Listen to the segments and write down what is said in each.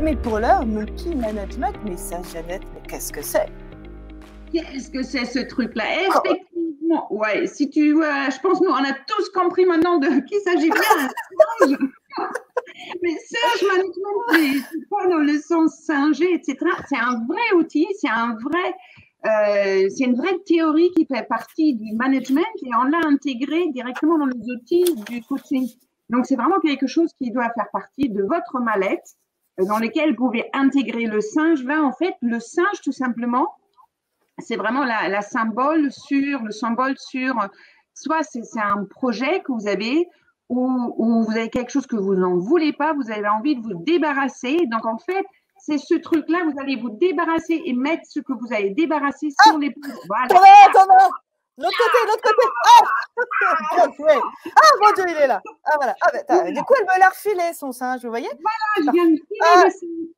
mais pour l'heure, multi-management, mais ça, Jeannette, mais qu'est-ce que c'est? Qu'est-ce que c'est ce truc-là? Effectivement, ouais, si tu, je pense nous, on a tous compris maintenant de qui s'agit bien. Mais Sage Management, c'est pas dans le sens singer, etc. C'est un vrai outil, c'est une vraie théorie qui fait partie du management et on l'a intégré directement dans les outils du coaching. Donc, c'est vraiment quelque chose qui doit faire partie de votre mallette dans lequel vous pouvez intégrer le singe. Là, en fait, le singe, tout simplement, c'est vraiment le symbole sur, soit c'est un projet que vous avez ou vous avez quelque chose que vous n'en voulez pas, vous avez envie de vous débarrasser. Donc, en fait, c'est ce truc-là, vous allez vous débarrasser et mettre ce que vous avez débarrassé sur les poules. Voilà. Attends, l'autre côté. Ah, bien joué. Ah, mon Dieu, il est là. Ah, voilà. Ah, bah, du coup, elle me l'a refilé, son singe, vous voyez? Voilà, je viens de filer le singe.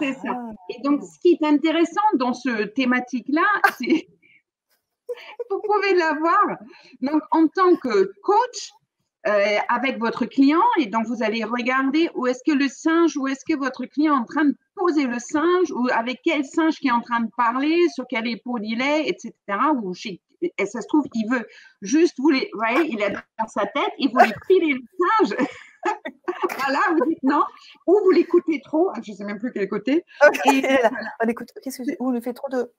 C'est ça. Et donc, ce qui est intéressant dans ce thématique-là, c'est vous pouvez l'avoir. Donc, en tant que coach, avec votre client, et donc vous allez regarder où est-ce que votre client est en train de poser le singe, ou avec quel singe qui est en train de parler, sur quelle épaule il est, etc. Et ça se trouve, il veut juste, vous voyez, il est dans sa tête, il veut lui filer le singe. Voilà, vous dites non, ou vous l'écoutez trop, je ne sais même plus quel côté. Okay, et voilà. On écoute, qu'est-ce que on lui fait trop de...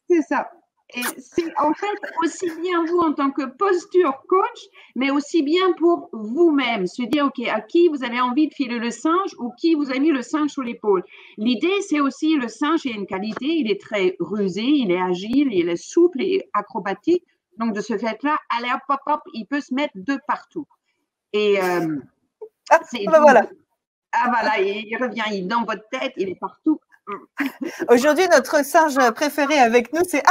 C'est ça. Et c'est en fait aussi bien vous en tant que posture coach, mais aussi bien pour vous-même. Se dire, OK, à qui vous avez envie de filer le singe ou qui vous a mis le singe sur l'épaule. L'idée, c'est aussi le singe, il a une qualité, il est très rusé, il est agile, il est souple et acrobatique. Donc, de ce fait-là, allez hop, hop, hop, il peut se mettre de partout. Et voilà. Ah, voilà, il revient, il est dans votre tête, il est partout. Aujourd'hui, notre singe préféré avec nous, c'est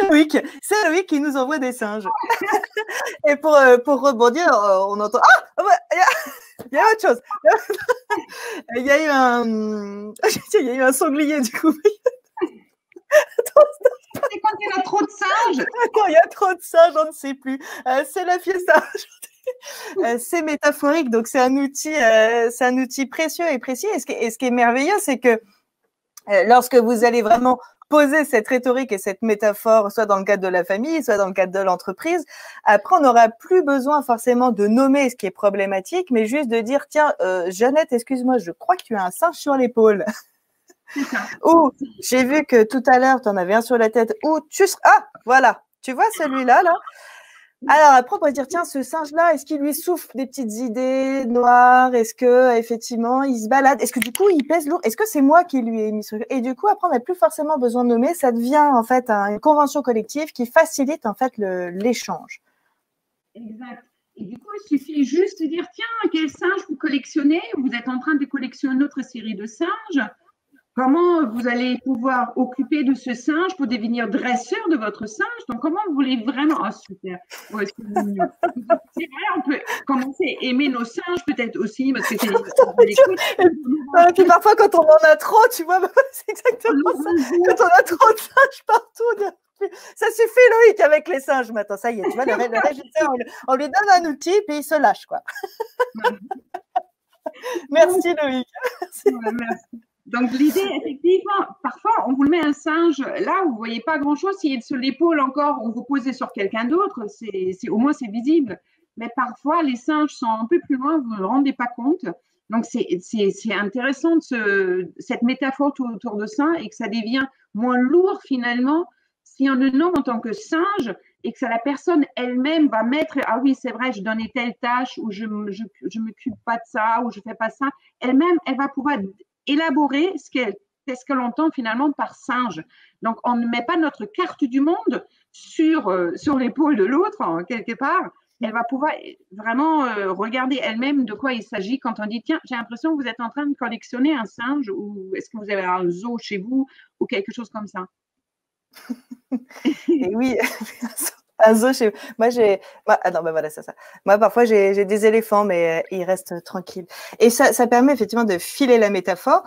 Loïc. C'est Loïc qui nous envoie des singes. Et pour rebondir, on entend... Ah, il y a autre chose. Il y a eu un sanglier, du coup. C'est quand il y a trop de singes. Quand il y a trop de singes, on ne sait plus. C'est la fiesta. C'est métaphorique, donc c'est un outil précieux et précis. Et ce qui est merveilleux, c'est que lorsque vous allez vraiment poser cette rhétorique et cette métaphore, soit dans le cadre de la famille, soit dans le cadre de l'entreprise, après, on n'aura plus besoin forcément de nommer ce qui est problématique, mais juste de dire, tiens, Jeannette, excuse-moi, je crois que tu as un singe sur l'épaule. Ou, j'ai vu que tout à l'heure, tu en avais un sur la tête. Ou, ah, voilà, tu vois celui-là, là. Alors après, on pourrait dire, tiens, ce singe-là, est-ce qu'il lui souffle des petites idées noires? Est-ce que effectivement, il se balade? Est-ce que du coup, il pèse lourd? Est-ce que c'est moi qui lui ai mis sur... Et du coup, après, on n'a plus forcément besoin de nommer. Ça devient en fait une convention collective qui facilite en fait l'échange. Exact. Et du coup, il suffit juste de dire, tiens, quel singe vous collectionnez? Vous êtes en train de collectionner une autre série de singes. Comment vous allez pouvoir occuper de ce singe pour devenir dresseur de votre singe? Donc, comment vous voulez vraiment... Ah, super. Ouais, c'est mignon. C'est vrai, on peut commencer à aimer nos singes peut-être aussi, parce que c'est... Et puis parfois, quand on en a trop, tu vois, c'est exactement ça. Quand on a trop de singes partout, ça suffit, Loïc, avec les singes maintenant. Ça y est, tu vois, le régisseur, on lui donne un outil, puis il se lâche, quoi. Merci, Loïc. Merci. Donc, l'idée, effectivement, parfois, on vous met un singe là où vous ne voyez pas grand-chose. S'il est sur l'épaule encore, on vous pose sur quelqu'un d'autre. Au moins, c'est visible. Mais parfois, les singes sont un peu plus loin, vous ne vous rendez pas compte. Donc, c'est intéressant cette métaphore autour de ça et que ça devient moins lourd finalement si on le nomme en tant que singe et que la personne elle-même va mettre, ah oui, c'est vrai, je donnais telle tâche ou je m'occupe pas de ça ou je fais pas ça. Elle-même, elle va pouvoir élaborer qu'est-ce que l'on entend finalement par singe. Donc, on ne met pas notre carte du monde sur l'épaule de l'autre, quelque part. Elle va pouvoir vraiment regarder elle-même de quoi il s'agit quand on dit, tiens, j'ai l'impression que vous êtes en train de collectionner un singe ou est-ce que vous avez un zoo chez vous ou quelque chose comme ça. Et oui, un zoo chez moi, non, ben voilà, c'est ça. Moi, parfois, j'ai des éléphants, mais ils restent tranquilles. Et ça permet effectivement de filer la métaphore.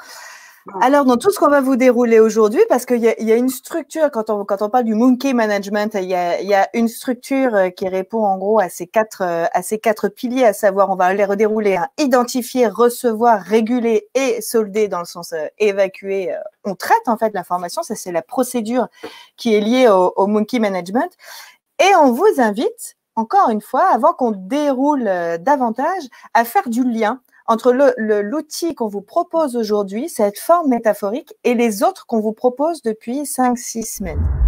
Alors, dans tout ce qu'on va vous dérouler aujourd'hui, parce qu'il y a une structure, quand on parle du Monkey Management, il y a une structure qui répond en gros à ces quatre piliers, à savoir, on va les redérouler, hein, identifier, recevoir, réguler et solder, dans le sens évacuer. On traite en fait l'information, ça c'est la procédure qui est liée au Monkey Management. Et on vous invite, encore une fois, avant qu'on déroule davantage, à faire du lien entre l'outil qu'on vous propose aujourd'hui, cette forme métaphorique, et les autres qu'on vous propose depuis 5-6 semaines.